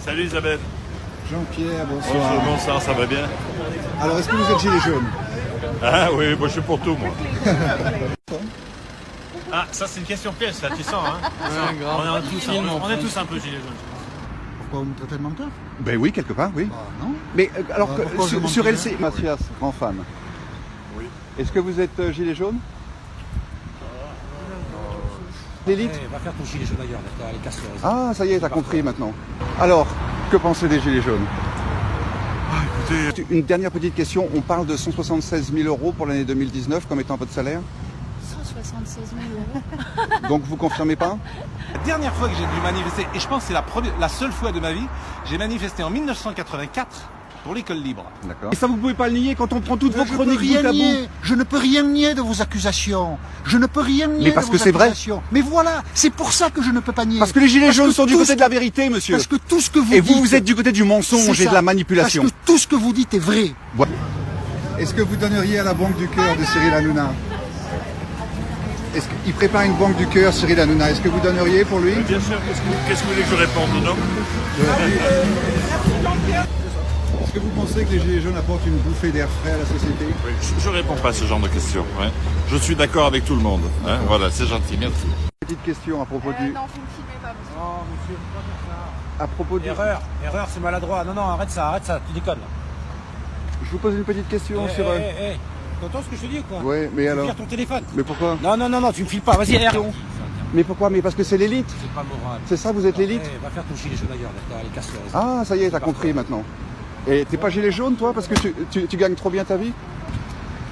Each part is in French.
Salut Isabelle. Jean-Pierre, bonsoir. Bonjour, bonsoir, ça va bien? Alors, est-ce que vous êtes gilet jaune? Ah oui, moi je suis pour tout, moi. Ah, ça c'est une question piège, ça, tu sens, hein? On est tous un peu gilets jaunes. Pourquoi vous me traitez de menteur? Ben oui, quelque part, oui. Bah non. Mais alors, pourquoi je sur mentirais? LC, Mathias, grand fan. Oui. Est-ce que vous êtes gilet jaune? L'élite? Va faire ton gilet jaune ailleurs, d'accord, les casse. Ah, ça y est, t'as compris maintenant. Alors, que pensez des gilets jaunes? Écoutez, Une dernière petite question. On parle de 176 000 € pour l'année 2019 comme étant votre salaire. 176 000 €. Donc vous confirmez pas? La dernière fois que j'ai dû manifester, et je pense que c'est la seule fois de ma vie, j'ai manifesté en 1984 pour l'école libre. D'accord. Et ça, vous pouvez pas le nier quand on prend toutes vos Je peux chroniques rien bout à bout. nier. Je ne peux rien nier de vos accusations. Je ne peux rien nier Mais parce de que vos c'est vrai. accusations. Mais voilà, c'est pour ça que je ne peux pas nier. Parce que les gilets Parce jaunes que sont du tout côté ce- de la vérité, monsieur. Parce que tout ce que vous Et dites... vous êtes du côté du mensonge c'est et de ça. la manipulation. Parce que tout ce que vous dites est vrai. Est-ce que vous donneriez à la Banque du Cœur de Cyril Hanouna? Est-ce qu'il prépare une Banque du Cœur, Cyril Hanouna? Est-ce que vous donneriez pour lui? bien sûr, qu'est-ce que vous voulez que je réponde, non? Est-ce que vous pensez que les gilets jaunes apportent une bouffée d'air frais à la société? Oui, je réponds pas à ce genre de questions. Ouais. Je suis d'accord avec tout le monde. Hein. Voilà, c'est gentil, merci. Petite question à propos du... Non, vous ne filmez pas, monsieur. Non, monsieur, faut pas faire ça. À propos du... Erreur, c'est maladroit. Non, arrête ça, tu déconnes. Je vous pose une petite question sur... T'entends ce que je te dis ou quoi? Ouais, mais Tu alors... vires ton téléphone. Mais pourquoi? Non, tu me files pas, vas-y, erreur. Mais pourquoi? Mais parce que c'est l'élite. C'est pas moral. C'est ça, vous êtes l'élite? Va faire ton gilet jaune ailleurs, d'accord, les casse. Ah, ça y est, t'as compris maintenant. Et t'es pas gilet jaune, toi, parce que tu gagnes trop bien ta vie?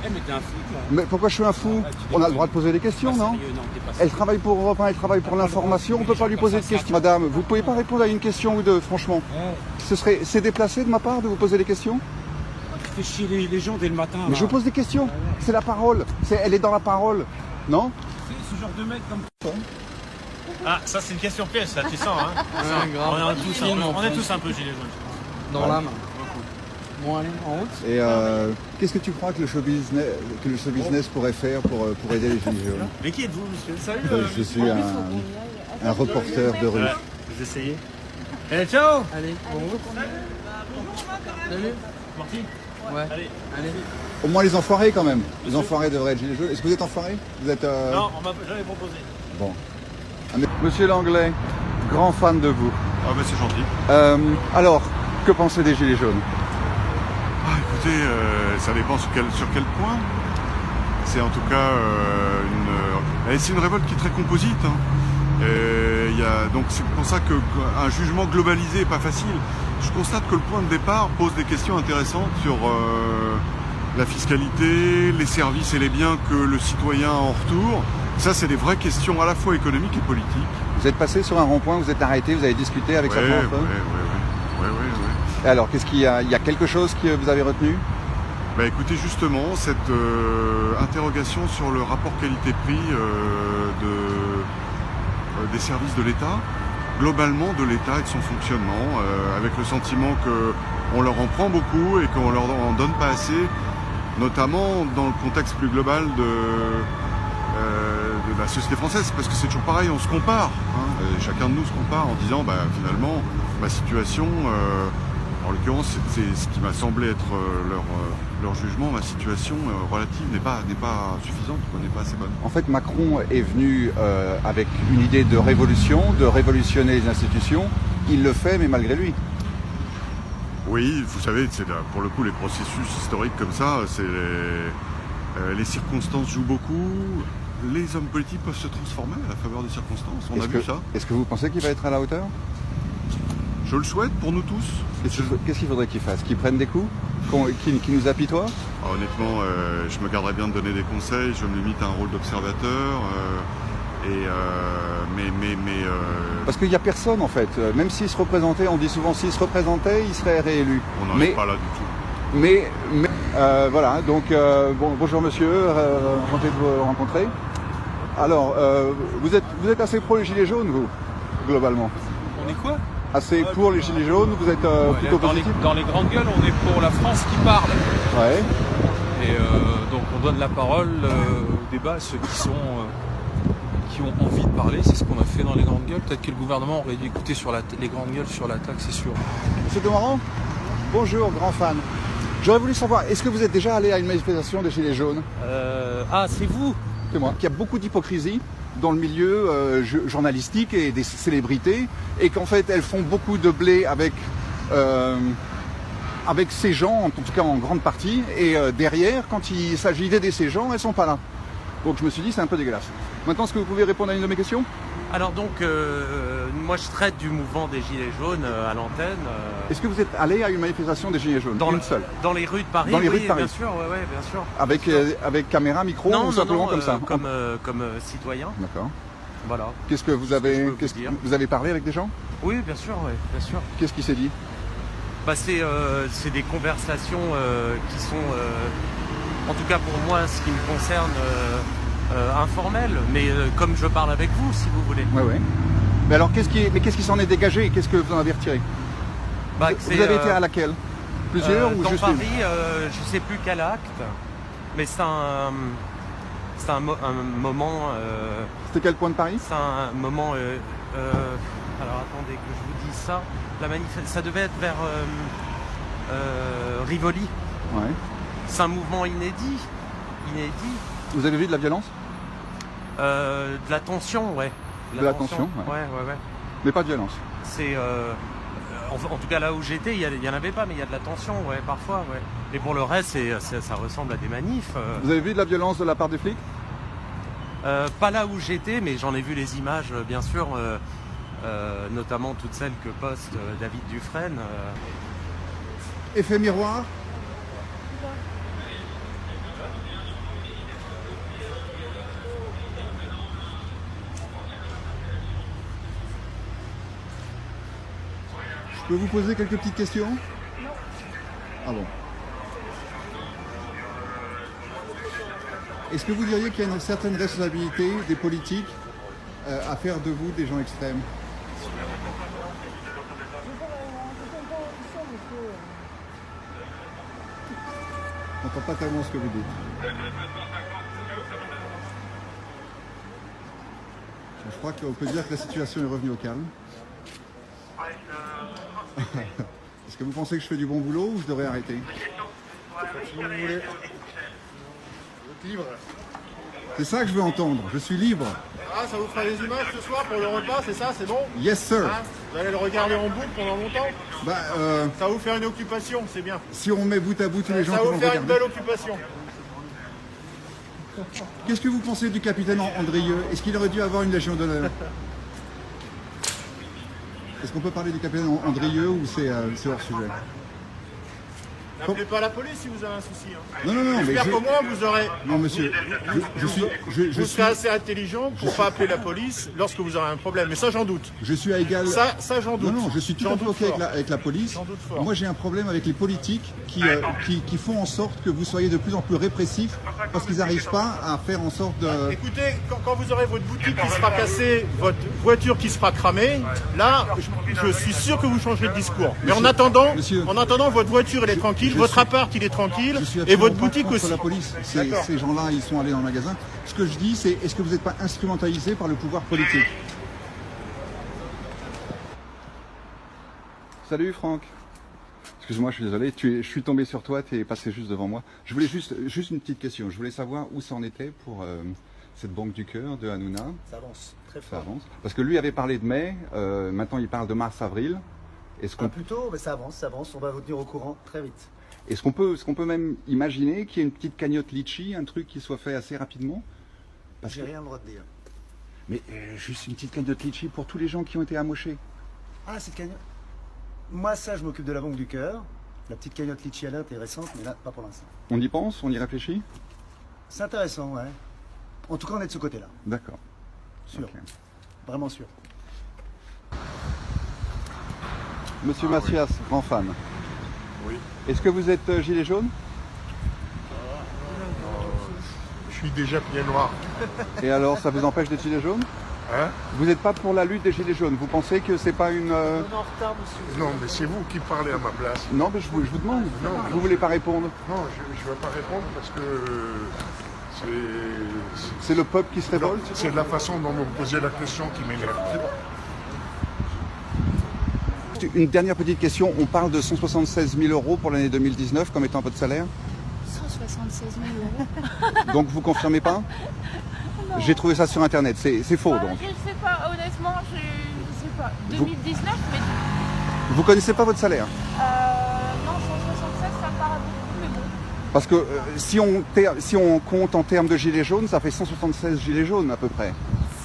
Mais t'es un fou, toi. Mais pourquoi je suis un fou? On a le droit de poser des questions, non? Sérieux, non, t'es pas Elle travaille pour Europe 1, elle travaille pour l'information, on peut pas lui poser de questions. Madame, vous pouvez pas répondre à une question ou deux, franchement. C'est déplacé de ma part de vous poser des questions? Tu fais chier les gens dès le matin. Mais je vous pose des questions. C'est la parole. Elle est dans la parole. Non? Ce genre de mec comme Ah, ça c'est une question piège, ça, tu sens, hein? On est tous un peu gilets jaunes. Dans l'âme. Bon, allez, en route. Et qu'est-ce que tu crois que le show business pourrait faire pour aider les gilets jaunes? Mais qui êtes-vous, monsieur? Salut. Je suis un reporter de rue. Vous essayez? Eh, ciao. Allez, bon route. Salut. Marty. Ouais. Allez. Au moins les enfoirés quand même. Les enfoirés devraient être gilets jaunes. Est-ce que vous êtes enfoiré? Vous êtes... Non, on m'a jamais proposé. Bon. Monsieur Langlais, grand fan de vous. Ah bah c'est gentil. Alors, que pensez des gilets jaunes? Ah, écoutez, ça dépend sur quel point. C'est en tout cas c'est une révolte qui est très composite. Hein. Donc c'est pour ça qu'un jugement globalisé n'est pas facile. Je constate que le point de départ pose des questions intéressantes sur la fiscalité, les services et les biens que le citoyen a en retour. Ça, c'est des vraies questions à la fois économiques et politiques. Vous êtes passé sur un rond-point, vous êtes arrêté, vous avez discuté avec sa femme un peu. Oui. Et alors, qu'est-ce qu'il y a? Il y a quelque chose que vous avez retenu? Bah écoutez, justement, cette interrogation sur le rapport qualité-prix des services de l'État, globalement de l'État et de son fonctionnement, avec le sentiment qu'on leur en prend beaucoup et qu'on leur en donne pas assez, notamment dans le contexte plus global de la société française, parce que c'est toujours pareil, on se compare, hein, et chacun de nous se compare en disant finalement ma situation, en l'occurrence c'est ce qui m'a semblé être leur jugement, ma situation relative n'est pas suffisante, n'est pas assez bonne. En fait, Macron est venu avec une idée de révolution, de révolutionner les institutions. Il le fait, mais malgré lui. Oui, vous savez, pour le coup, les processus historiques comme ça, les circonstances jouent beaucoup. Les hommes politiques peuvent se transformer à la faveur des circonstances. On a vu ça. Est-ce que vous pensez qu'il va être à la hauteur? Je le souhaite pour nous tous. Qu'est-ce qu'il faudrait qu'il fasse? Qu'il prenne des coups? Qu'il nous apitoie? Honnêtement, je me garderais bien de donner des conseils. Je me limite à un rôle d'observateur. Parce qu'il n'y a personne en fait. Même s'il se représentait, on dit souvent s'il se représentait, il serait réélu. On n'en est pas là du tout. Mais voilà, donc bonjour monsieur, enchanté de vous rencontrer. Alors, vous êtes assez pro les gilets jaunes, vous, globalement? On est quoi? Assez pour les gilets jaunes, vous êtes plutôt positif? Dans les grandes gueules, on est pour la France qui parle. Ouais. Et donc on donne la parole au débat à ceux qui qui ont envie de parler, c'est ce qu'on a fait dans les grandes gueules. Peut-être que le gouvernement aurait dû écouter sur les grandes gueules sur l'attaque, c'est sûr. Monsieur Domaran, bonjour, grand fan. J'aurais voulu savoir, est-ce que vous êtes déjà allé à une manifestation des Gilets jaunes? Ah, c'est vous? C'est moi. Il y a beaucoup d'hypocrisie dans le milieu journalistique et des célébrités, et qu'en fait elles font beaucoup de blé avec ces gens, en tout cas en grande partie, et derrière, quand il s'agit d'aider ces gens, elles sont pas là. Donc je me suis dit, c'est un peu dégueulasse. Maintenant, est-ce que vous pouvez répondre à une de mes questions? Alors donc, moi je traite du mouvement des Gilets jaunes à l'antenne. Est-ce que vous êtes allé à une manifestation des Gilets jaunes? Une seule? Dans les rues de Paris? Dans les rues oui, de Paris. Bien sûr, ouais, bien sûr. Avec caméra, micro, non, ou simplement comme ça? Comme citoyen. D'accord. Voilà. Qu'est-ce que vous avez, vous avez parlé avec des gens? Oui, bien sûr, ouais, bien sûr. Qu'est-ce qui s'est dit? Bah, c'est des conversations qui sont, en tout cas pour moi, ce qui me concerne, informelles, mais comme je parle avec vous, si vous voulez. Oui, oui. Mais alors, qu'est-ce qui s'en est dégagé? Qu'est-ce que vous en avez retiré? Bah, vous avez été à laquelle? Plusieurs ou dans juste Paris, une? je sais plus quel acte, mais c'est un moment... C'était quel point de Paris? C'est un moment... alors attendez que je vous dise ça. La ça devait être vers Rivoli. Ouais. C'est un mouvement inédit. Vous avez vu de la violence? De la tension, ouais. De la tension, ouais. Ouais. Mais pas de violence? C'est... en tout cas là où j'étais, il y en avait pas, mais il y a de la tension, ouais, parfois, ouais. Et pour le reste, ça ressemble à des manifs. Vous avez vu de la violence de la part des flics? Pas là où j'étais, mais j'en ai vu les images, bien sûr, notamment toutes celles que poste David Dufresne. Effet miroir. Je peux vous poser quelques petites questions? Non. Ah bon. Est-ce que vous diriez qu'il y a une certaine responsabilité des politiques à faire de vous des gens extrêmes? Je n'entends pas tellement ce que vous dites. Je crois qu'on peut dire que la situation est revenue au calme. Est-ce que vous pensez que je fais du bon boulot ou je devrais arrêter? Si vous voulez. Vous êtes libre. C'est ça que je veux entendre, je suis libre. Ah, ça vous fera des images ce soir pour le repas, c'est ça, c'est bon? Yes sir. Hein, vous allez le regarder en boucle pendant longtemps? Bah, ça va vous faire une occupation, c'est bien. si on met bout à bout tous les gens Ça qui va vont vous faire une regarder. belle occupation. Qu'est-ce que vous pensez du capitaine Andrieux? Est-ce qu'il aurait dû avoir une Légion d'honneur? Est-ce qu'on peut parler du capitaine Andrieux ou c'est hors sujet? N'appelez pas la police si vous avez un souci. Hein. Non, mais j'espère qu'au moins vous aurez... Non, monsieur, je vous serez assez intelligent pour ne pas appeler la police lorsque vous aurez un problème. Mais ça, j'en doute. Je suis à égal... Ça j'en doute. Non, je suis tout à fait OK avec la police. J'en doute fort. Moi, j'ai un problème avec les politiques qui font en sorte que vous soyez de plus en plus répressifs parce qu'ils n'arrivent pas à faire en sorte de... Écoutez, quand vous aurez votre boutique qui sera cassée, votre voiture qui sera cramée, là, je suis sûr que vous changerez de discours. Mais en attendant, votre voiture, elle est tranquille, votre appart, il est tranquille, et votre boutique aussi. La police, ces gens-là, ils sont allés dans le magasin. Ce que je dis, c'est est-ce que vous n'êtes pas instrumentalisé par le pouvoir politique? Salut Franck. Excuse-moi, je suis désolé, je suis tombé sur toi, tu es passé juste devant moi. Je voulais juste une petite question. Je voulais savoir où ça en était pour cette banque du cœur de Hanouna. Ça avance, très fort. Ça avance. Parce que lui avait parlé de mai, maintenant il parle de mars-avril. Plutôt, mais ça avance, on va vous tenir au courant très vite. Est-ce qu'on peut même imaginer qu'il y ait une petite cagnotte litchi, un truc qui soit fait assez rapidement? J'ai rien le droit de dire. Mais juste une petite cagnotte litchi pour tous les gens qui ont été amochés. Ah, cette cagnotte. Moi, ça, je m'occupe de la banque du cœur. La petite cagnotte litchi, elle est intéressante, mais là, pas pour l'instant. On y pense? On y réfléchit? C'est intéressant, ouais. En tout cas, on est de ce côté-là. D'accord. Sûr. Okay. Vraiment sûr. Monsieur Macias, grand fan. Oui. Est-ce que vous êtes gilet jaune? Je suis déjà pied noir. Et alors, ça vous empêche d'être gilet jaune? Hein? Vous n'êtes pas pour la lutte des gilets jaunes? Vous pensez que c'est pas une... Non, mais c'est vous qui parlez à ma place. Non, mais je vous demande. Non, vous voulez pas répondre? Non, je ne vais pas répondre parce que C'est le peuple qui se révolte? C'est la façon dont vous posez la question qui m'énerve. Une dernière petite question. On parle de 176 000 € pour l'année 2019 comme étant votre salaire? 176 000 €. Donc vous confirmez pas? J'ai trouvé ça sur internet, c'est faux donc. Je ne sais pas, honnêtement, je ne sais pas. 2019, mais... Vous connaissez pas votre salaire? Non, 176, ça me paraît beaucoup, mais bon. Parce que si on compte en termes de gilets jaunes, ça fait 176 gilets jaunes à peu près.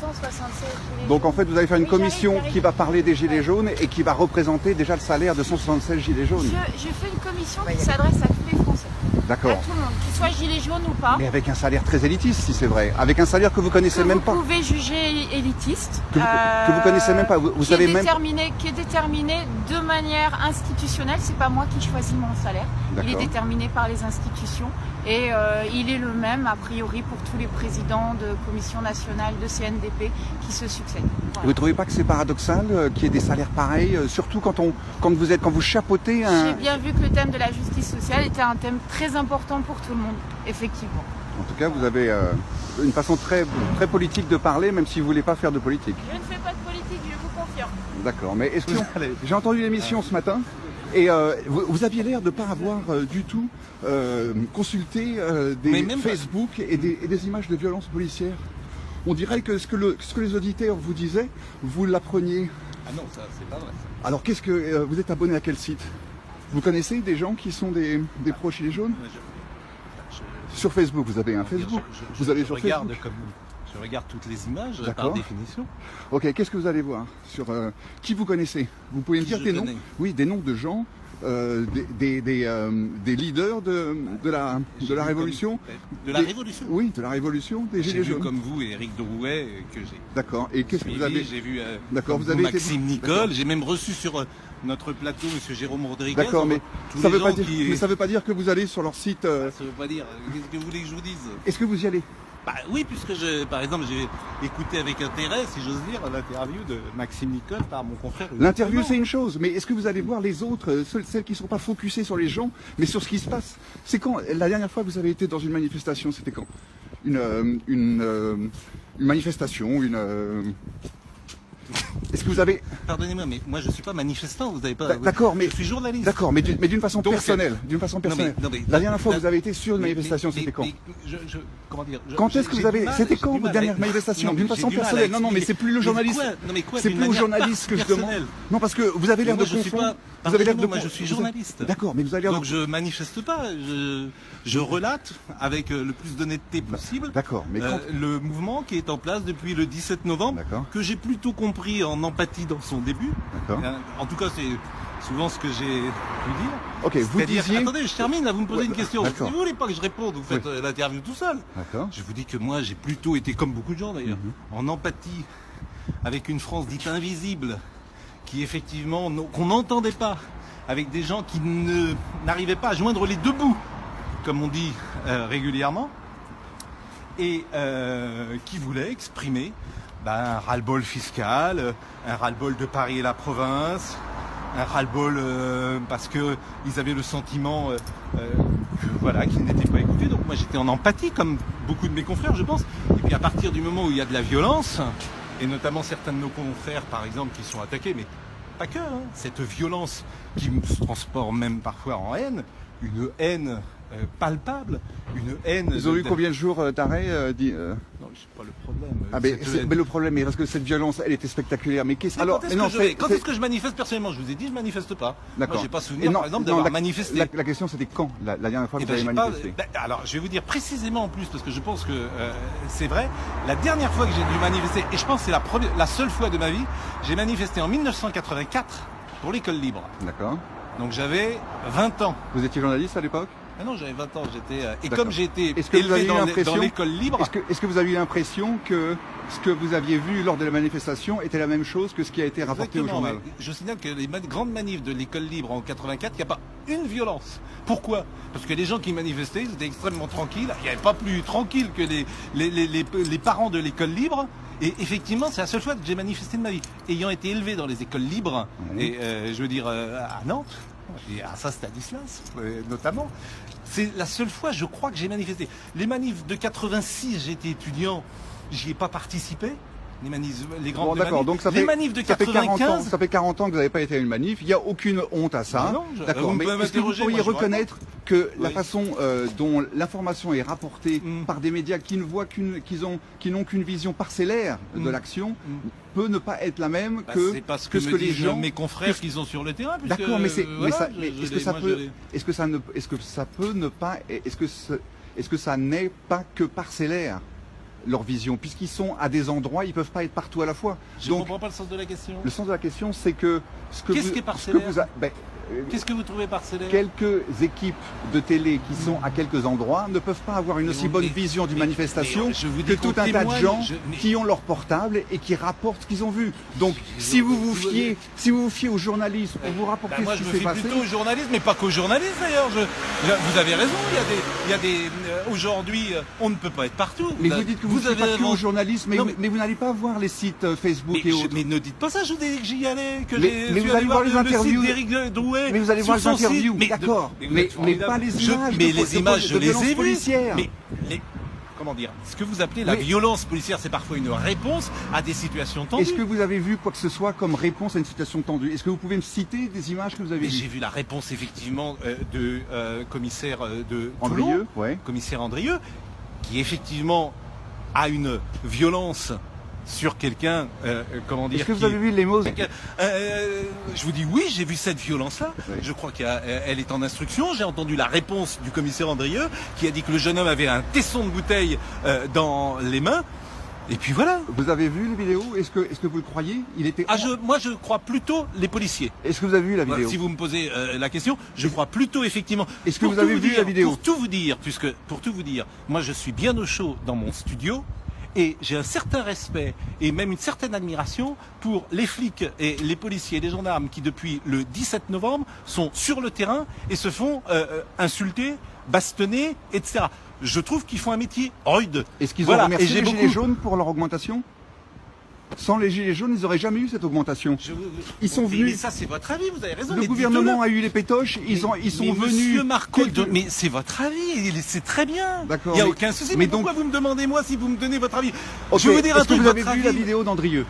176 gilets Donc en fait, vous allez faire une Oui, commission j'arrive. qui va parler des gilets jaunes et qui va représenter déjà le salaire de 176 gilets jaunes. Je fais une commission qui s'adresse à tous les Français. À D'accord. tout le monde, qu'ils soient gilets jaunes ou pas. Mais avec un salaire très élitiste, si c'est vrai. Avec un salaire que vous connaissez même pas. Vous pouvez juger élitiste. Que vous connaissez même pas. Vous savez même pas. Qui est déterminé de manière institutionnelle. C'est pas moi qui choisis mon salaire. Il est D'accord. déterminé par les institutions. Et il est le même, a priori, pour tous les présidents de commissions nationales de CNDP qui se succèdent. Voilà. Vous ne trouvez pas que c'est paradoxal qu'il y ait des salaires pareils, surtout quand vous chapeautez un... J'ai bien vu que le thème de la justice sociale était un thème très important pour tout le monde, effectivement. En tout cas, vous avez une façon très, très politique de parler, même si vous ne voulez pas faire de politique. Je ne fais pas de politique, je vous confirme. D'accord, mais est-ce que... J'ai entendu l'émission ce matin, et vous aviez l'air de ne pas avoir du tout consulté des Facebook et des images de violences policières. On dirait que ce que les auditeurs vous disaient, vous l'appreniez. Ah non, ça c'est pas vrai. Ça. Alors qu'est-ce que vous êtes abonné à quel site? Vous connaissez des gens qui sont des pro gilets jaunes? Sur Facebook, vous avez un Facebook. Vous allez sur Facebook. Je regarde toutes les images par D'accord. définition. Ok, qu'est-ce que vous allez voir sur qui vous connaissez? Vous pouvez me dire des noms? Oui, des noms de gens, des leaders de la révolution. De la révolution. Oui, de la révolution des gilets J'ai vu jaunes. comme vous Éric Drouet que j'ai. D'accord. Et qu'est-ce que vous avez? J'ai vu. D'accord, vous avez Maxime Nicole. J'ai même reçu sur notre plateau M. Jérôme Rodriguez. D'accord, mais tous ça les veut pas gens dire. qui- Mais ça veut pas dire que vous allez sur leur site. Ça veut pas dire. Qu'est-ce que vous voulez que je vous dise? Est-ce que vous y allez? Bah oui, puisque par exemple, j'ai écouté avec intérêt, si j'ose dire, l'interview de Maxime Nicole par mon confrère. L'interview, c'est une chose, mais est-ce que vous allez voir les autres, celles qui ne sont pas focusées sur les gens, mais sur ce qui se passe? C'est quand la dernière fois que vous avez été dans une manifestation, c'était quand? Une manifestation, Est-ce que vous avez... Pardonnez-moi, mais moi je suis pas manifestant, vous n'avez pas... D'accord, mais... Je suis journaliste. D'accord, mais d'une façon Donc, personnelle. D'une façon personnelle. La dernière fois que vous avez été sur une manifestation, c'était quand? Comment dire? Quand est-ce que vous avez... C'était quand votre dernière manifestation? D'une façon personnelle. Non, mais c'est plus le journaliste. C'est plus au journaliste que je demande. Non, parce que vous avez l'air de confondre. Vous avez l'air de... Moi je suis journaliste. D'accord, mais vous avez l'air de... Donc je manifeste pas, je relate avec le plus d'honnêteté possible. D'accord, mais le mouvement qui est en place depuis le 17 novembre, que j'ai plutôt compris en empathie dans son début. En tout cas, c'est souvent ce que j'ai pu dire. Ok, vous disiez... Attendez, je termine, là, vous me posez une question. Si d'accord. vous voulez pas que je réponde, vous faites l'interview tout seul. Je vous dis que moi, j'ai plutôt été, comme beaucoup de gens d'ailleurs, en empathie avec une France dite invisible, qui effectivement, qu'on n'entendait pas, avec des gens qui n'arrivaient pas à joindre les deux bouts, comme on dit régulièrement, et qui voulaient exprimer un ras-le-bol fiscal, un ras-le-bol de Paris et la province, un ras-le-bol parce qu'ils avaient le sentiment qu'ils n'étaient pas écoutés. Donc moi j'étais en empathie, comme beaucoup de mes confrères je pense. Et puis à partir du moment où il y a de la violence, et notamment certains de nos confrères par exemple qui sont attaqués, mais pas que, cette violence qui se transforme même parfois en haine, une haine palpable, une haine... Ils ont eu combien de jours d'arrêt Non, c'est pas le problème. Mais le problème est parce que cette violence, elle était spectaculaire. Mais qu'est-ce alors quand est-ce que je manifeste personnellement? Je vous ai dit, je manifeste pas. D'accord. Moi, j'ai pas souvenir, par exemple, d'avoir manifesté. La question, c'était quand la dernière fois que vous avez manifesté? Alors, je vais vous dire précisément en plus, parce que je pense que c'est vrai. La dernière fois que j'ai dû manifester, et je pense que c'est la seule fois de ma vie, j'ai manifesté en 1984 pour l'école libre. D'accord. Donc j'avais 20 ans. Vous étiez journaliste à l'époque? Ah non, j'avais 20 ans, et comme j'ai été élevé dans l'école libre... Est-ce que vous avez eu l'impression que ce que vous aviez vu lors de la manifestation était la même chose que ce qui a été rapporté au journal? Je signale que les grandes manifs de l'école libre en 84, il n'y a pas une violence. Pourquoi? Parce que les gens qui manifestaient, ils étaient extrêmement tranquilles. Il n'y avait pas plus tranquille que les parents de l'école libre. Et effectivement, c'est la seule fois que j'ai manifesté de ma vie. Ayant été élevé dans les écoles libres, et je veux dire à Nantes, et à Saint-Stanislas notamment, C'est la seule fois, je crois, que j'ai manifesté. Les manifs de 86, j'étais étudiant, j'y ai pas participé. Les grandes d'accord, donc ça fait, manifs de 95. Ça fait 40 ans que vous n'avez pas été à une manif. Il n'y a aucune honte à ça. D'accord, mais est-ce que vous pourriez reconnaître que la façon dont l'information est rapportée par des médias qui ne voient qui n'ont qu'une vision parcellaire de l'action peut ne pas être la même que c'est parce ce que les gens, mes confrères qui sont sur le terrain. D'accord, mais est-ce que ça n'est pas que parcellaire leur vision, puisqu'ils sont à des endroits, ils peuvent pas être partout à la fois. Je ne comprends pas le sens de la question. Le sens de la question, c'est que qu'est-ce qui est parcellaire ? Qu'est-ce que vous trouvez parcellaire ? Quelques équipes de télé qui sont à quelques endroits ne peuvent pas avoir une aussi bonne vision d'une manifestation que tout un tas de gens qui ont leur portable et qui rapportent ce qu'ils ont vu. Donc, si vous vous fiez aux journalistes pour vous rapporter ce qui s'est passé... Moi, je me fie plutôt aux journalistes, mais pas qu'aux journalistes d'ailleurs. Vous avez raison, il y a des aujourd'hui, on ne peut pas être partout. Mais vous dites que vous n'êtes pas que aux journalistes, mais vous n'allez pas voir les sites Facebook et autres. Mais ne dites pas ça, je vous ai dit que j'y allais, que mais vous allez voir les interviews d'Éric Drouet. Mais vous allez voir les interviews, d'accord. Mais pas les images. Mais les images, je les ai vues. Mais comment dire, ce que vous appelez la violence policière, c'est parfois une réponse à des situations tendues. Est-ce que vous avez vu quoi que ce soit comme réponse à une situation tendue? Est-ce que vous pouvez me citer des images que vous avez vues? J'ai vu la réponse effectivement de commissaire de Andrieux, Toulon, commissaire Andrieux, qui effectivement a une violence sur quelqu'un, comment dire... Est-ce que vous avez vu les mots je vous dis oui, j'ai vu cette violence-là. Oui. Je crois qu'elle est en instruction. J'ai entendu la réponse du commissaire Andrieux qui a dit que le jeune homme avait un tesson de bouteille dans les mains. Et puis voilà. Vous avez vu les vidéos? Est-ce que vous le croyez? Il était. Moi, je crois plutôt les policiers. Est-ce que vous avez vu la vidéo? Si vous me posez la question, je crois plutôt effectivement. Est-ce que vous avez vu la vidéo? Pour tout vous dire, moi je suis bien au chaud dans mon studio. Et j'ai un certain respect et même une certaine admiration pour les flics et les policiers et les gendarmes qui, depuis le 17 novembre, sont sur le terrain et se font insulter, bastonner, etc. Je trouve qu'ils font un métier rude. Est-ce qu'ils ont remercié les Gilets jaunes pour leur augmentation? Sans les Gilets jaunes, ils n'auraient jamais eu cette augmentation. Ils sont venus. Mais ça, c'est votre avis, vous avez raison. Le gouvernement a eu les pétoches, ils sont venus. Monsieur Marco, mais c'est votre avis, c'est très bien. D'accord. Il n'y a aucun souci. Mais pourquoi vous me demandez, moi, si vous me donnez votre avis? Je vais vous dire un truc. Est-ce que vous avez vu la vidéo d'Andrieux?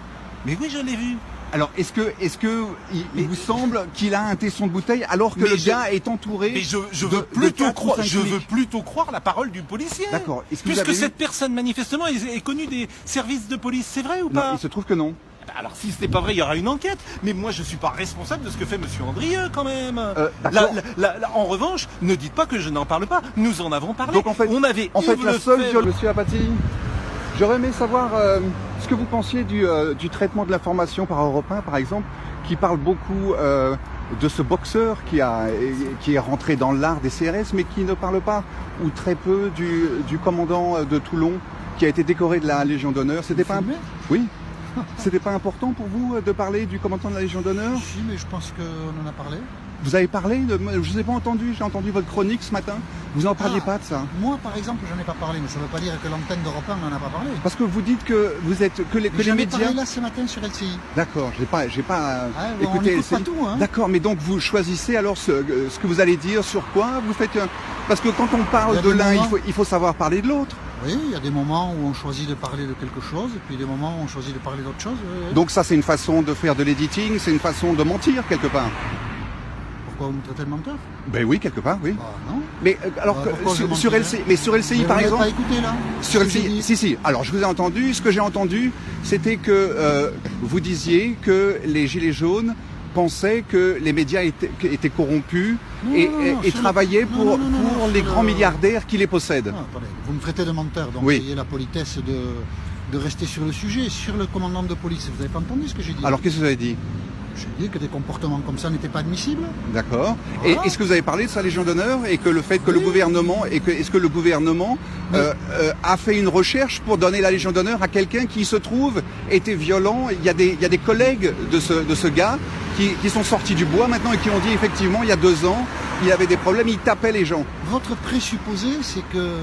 Mais oui, je l'ai vu. Alors, est-ce que il vous semble qu'il a un tesson de bouteille alors que le gars est entouré? Mais je veux plutôt croire la parole du policier. D'accord. Puisque cette personne manifestement est connue des services de police, c'est vrai ou pas? Non, il se trouve que non. Alors si ce n'est pas vrai, il y aura une enquête. Mais moi, je ne suis pas responsable de ce que fait Monsieur Andrieux, quand même. En revanche, ne dites pas que je n'en parle pas. Nous en avons parlé. Donc en fait, la seule violence, Monsieur Apathy, j'aurais aimé savoir ce que vous pensiez du traitement de l'information par Europe 1, par exemple, qui parle beaucoup de ce boxeur qui est rentré dans l'art des CRS, mais qui ne parle pas, ou très peu, du commandant de Toulon, qui a été décoré de la Légion d'honneur. C'était pas Oui. C'était pas important pour vous de parler du commandant de la Légion d'honneur? Si, mais je pense qu'on en a parlé. Vous avez parlé de... Je ne vous ai pas entendu, j'ai entendu votre chronique ce matin. Vous n'en parliez pas de ça? Moi, par exemple, j'en ai pas parlé, mais ça ne veut pas dire que l'antenne d'Europe 1 n'en a pas parlé. Parce que vous dites que vous êtes... que les médias... parlé là ce matin sur LCI. D'accord, j'ai pas écouté LCI. Pas tout, hein. D'accord, mais donc vous choisissez alors ce que vous allez dire sur quoi vous faites... Parce que quand on parle de l'un, il faut savoir parler de l'autre. Oui, il y a des moments où on choisit de parler de quelque chose, et puis des moments où on choisit de parler d'autre chose. Oui. Donc ça, c'est une façon de faire de l'editing, c'est une façon de mentir, quelque part. Pourquoi vous me traitez de menteur? Ben oui, quelque part, oui. Non. Mais alors, sur LCI, par exemple... Vous n'avez pas écouté, là? Sur LCI, si. Alors, je vous ai entendu. Ce que j'ai entendu, c'était que vous disiez que les Gilets jaunes pensaient que les médias étaient corrompus et travaillaient pour les grands milliardaires qui les possèdent. Non, attendez, vous me traitez de menteur, donc ayez la politesse de rester sur le sujet. Sur le commandant de police, vous n'avez pas entendu ce que j'ai dit? Alors, qu'est-ce que vous avez dit? J'ai dit que des comportements comme ça n'étaient pas admissibles. D'accord. Voilà. Et est-ce que vous avez parlé de sa Légion d'honneur et que le fait que le gouvernement est-ce que le gouvernement a fait une recherche pour donner la Légion d'honneur à quelqu'un qui se trouve était violent? Il y a des collègues de ce gars qui sont sortis du bois maintenant et qui ont dit effectivement il y a 2 ans il avait des problèmes, il tapait les gens. Votre présupposé, c'est que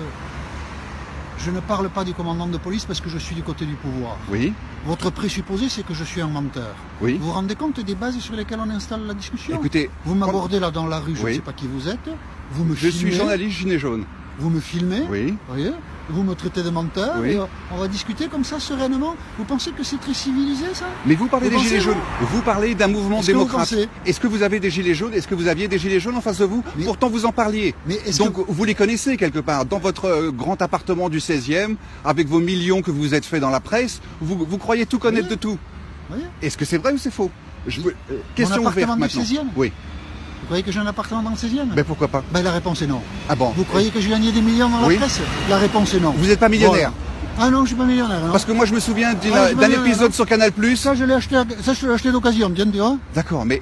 Je ne parle pas du commandant de police parce que je suis du côté du pouvoir. Oui. Votre présupposé, c'est que je suis un menteur. Oui. Vous vous rendez compte des bases sur lesquelles on installe la discussion? Écoutez, vous m'abordez là dans la rue, je ne sais pas qui vous êtes. Vous me Je filmez, suis journaliste gilet jaune. Vous me filmez, oui. Voyez, vous me traitez de menteur, oui. et on va discuter comme ça sereinement. Vous pensez que c'est très civilisé ça? Mais vous parlez des gilets jaunes, vous parlez d'un mouvement démocrate. Est-ce que vous avez des gilets jaunes? Est-ce que vous aviez des gilets jaunes en face de vous? Pourtant vous en parliez. Donc vous les connaissez quelque part, dans votre grand appartement du 16e, avec vos millions que vous vous êtes fait dans la presse, vous croyez tout connaître de tout. Est-ce que c'est vrai ou c'est faux? Question ouverte maintenant. 16e oui. Vous croyez que j'ai un appartement dans le 16e? Ben pourquoi pas? Ben la réponse est non. Ah bon? Vous croyez que j'ai gagné des millions dans la presse? La réponse est non. Vous n'êtes pas millionnaire? Ah non, je suis pas millionnaire. Non. Parce que moi je me souviens d'un épisode sur Canal+. Ça je l'ai acheté d'occasion, tiens, tu vois. D'accord, mais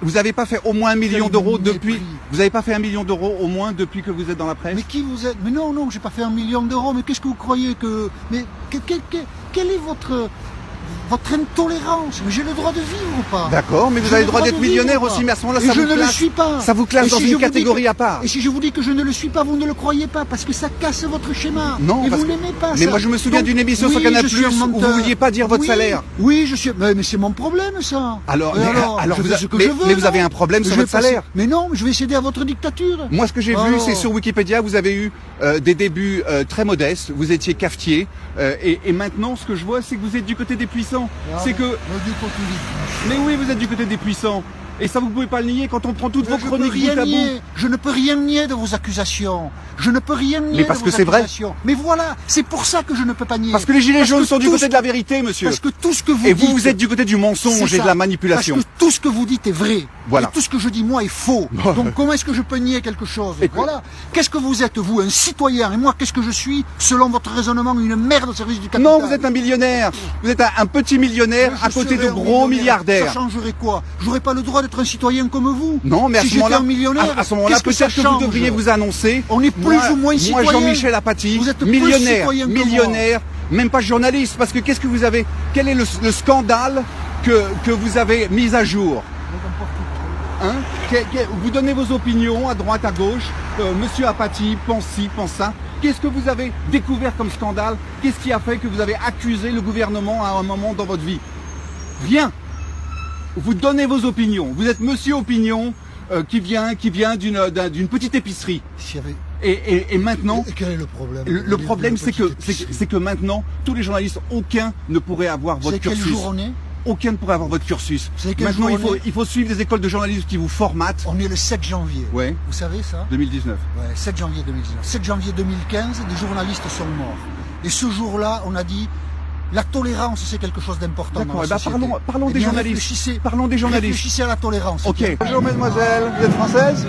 vous n'avez pas fait au moins 1 million d'euros depuis. Vous n'avez pas fait 1 million d'euros au moins depuis que vous êtes dans la presse? Mais qui vous êtes? Mais non, j'ai pas fait 1 million d'euros. Mais qu'est-ce que vous croyez que? Mais quel est votre intolérance? Mais j'ai le droit de vivre ou pas? D'accord, mais vous avez le droit d'être millionnaire aussi, mais à ce moment-là, ça vous classe. Je ne le suis pas. Ça vous classe dans une catégorie à part. Et si je vous dis que je ne le suis pas, vous ne le croyez pas, parce que ça casse votre schéma. Non, et vous n'aimez pas ça. Mais moi, je me souviens d'une émission sur Canal+, où vous ne vouliez pas dire votre salaire. Oui, je suis. Mais c'est mon problème, ça. Alors vous avez un problème sur votre salaire. Mais non, je vais céder à votre dictature. Moi, ce que j'ai vu, c'est sur Wikipédia, vous avez eu des débuts très modestes. Vous étiez cafetier, et maintenant, ce que je vois, c'est que vous êtes du côté des puissants. C'est que. Mais oui, vous êtes du côté des puissants. Et ça, vous ne pouvez pas le nier quand on prend toutes vos chroniques bout à bout. Je ne peux rien nier de vos accusations. Je ne peux rien nier. Mais parce que c'est vrai. Mais voilà, c'est pour ça que je ne peux pas nier. Parce que les gilets jaunes sont du côté de la vérité, monsieur. Parce que tout ce que vous dites. Et vous êtes du côté du mensonge et de la manipulation. Parce que tout ce que vous dites est vrai. Voilà. Et tout ce que je dis, moi, est faux. Donc comment est-ce que je peux nier quelque chose? Voilà. Qu'est-ce que vous êtes, vous, un citoyen? Et moi, qu'est-ce que je suis, selon votre raisonnement, une merde au service du capital? Non, vous êtes un millionnaire. Vous êtes un petit millionnaire à côté de gros milliardaires. Ça changerait quoi? J'aurais pas le droit d'être un citoyen comme vous? Non, mais à ce moment-là, millionnaire, à ce moment-là, peut-être que vous devriez vous annoncer. On est plus ou moins citoyen. Moi, Jean-Michel Apathy, vous êtes millionnaire, même pas journaliste, parce que qu'est-ce que vous avez? Quel est le scandale que vous avez mis à jour? Hein? Vous donnez vos opinions à droite, à gauche. Monsieur Apathy pense ci, pense ça. Qu'est-ce que vous avez découvert comme scandale? Qu'est-ce qui a fait que vous avez accusé le gouvernement à un moment dans votre vie? Rien. Vous donnez vos opinions. Vous êtes Monsieur Opinion qui vient d'une petite épicerie. Et maintenant, quel est le problème? Le problème, c'est que maintenant, tous les journalistes, aucun ne pourrait avoir votre cursus. Quel jour on est? Aucun ne pourrait avoir votre cursus. Maintenant, il faut suivre des écoles de journalisme qui vous formatent. On est le 7 janvier. Ouais. Vous savez ça? 2019. Ouais, 7 janvier 2019. 7 janvier 2015, des journalistes sont morts. Et ce jour-là, on a dit, la tolérance, c'est quelque chose d'important dans la société. Parlons des journalistes. Parlons des journalistes. Réfléchissez à la tolérance. Ok. Bonjour mademoiselle, vous êtes française?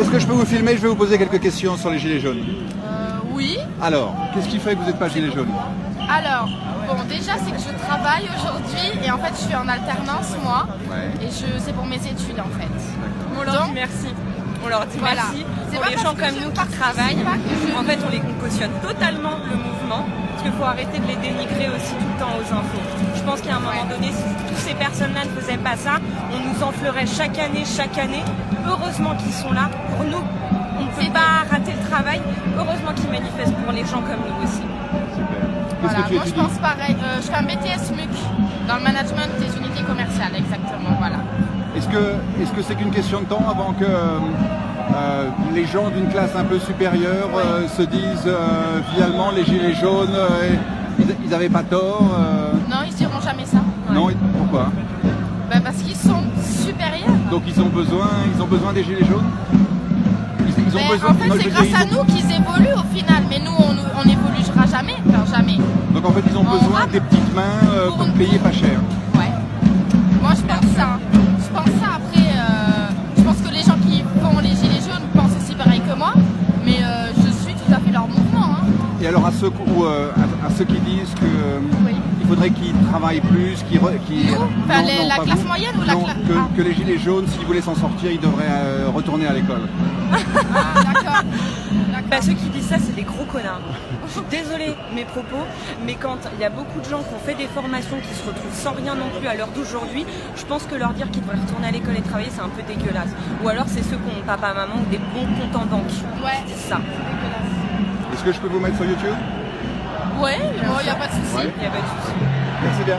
Est-ce que je peux vous filmer? Je vais vous poser quelques questions sur les gilets jaunes. Oui. Alors, qu'est-ce qui fait que vous n'êtes pas gilet jaune? Alors, bon, déjà, c'est que je travaille aujourd'hui et en fait, je suis en alternance, moi. Ouais. Et c'est pour mes études, en fait. On leur dit merci. On leur dit merci. Pour les gens comme nous qui travaillent, en fait, on cautionne totalement le mouvement. Parce qu'il faut arrêter de les dénigrer aussi tout le temps aux infos. Je pense qu'à un moment donné, si toutes ces personnes-là ne faisaient pas ça, on nous enflerait chaque année. Heureusement qu'ils sont là pour nous. On ne peut pas rater le travail. Heureusement qu'ils manifestent pour les gens comme nous aussi. Voilà, moi je pense pareil. Je fais un BTS MUC dans le management des unités commerciales, exactement. Voilà. Est-ce que c'est qu'une question de temps avant que les gens d'une classe un peu supérieure se disent finalement les gilets jaunes, ils n'avaient pas tort Non, ils diront jamais ça. Ouais. Non, pourquoi? Parce qu'ils sont supérieurs. Donc ils ont besoin des gilets jaunes? En fait, c'est grâce à nous qu'ils évoluent au final, mais nous, on n'évoluera jamais, enfin jamais. Donc en fait, ils ont besoin des petites mains pour payer pas cher. Ouais. Moi, je pense ça. Après, je pense que les gens qui font les gilets jaunes pensent aussi pareil que moi, mais je suis tout à fait leur mouvement. Hein. Et alors à ceux qui disent qu'il faudrait qu'ils travaillent plus, la classe moyenne ou la classe... que les gilets jaunes, s'ils voulaient s'en sortir, ils devraient retourner à l'école. Ah, d'accord. Ceux qui disent ça, c'est des gros connards. Je suis désolée de mes propos, mais quand il y a beaucoup de gens qui ont fait des formations qui se retrouvent sans rien non plus à l'heure d'aujourd'hui, je pense que leur dire qu'ils devraient retourner à l'école et travailler, c'est un peu dégueulasse. Ou alors c'est ceux qui ont papa, maman ou des bons comptes en banque. Ouais. C'est ça. Est-ce que je peux vous mettre sur YouTube? Ouais, il n'y a pas de souci. Ouais. Il n'y a pas de souci. Merci bien.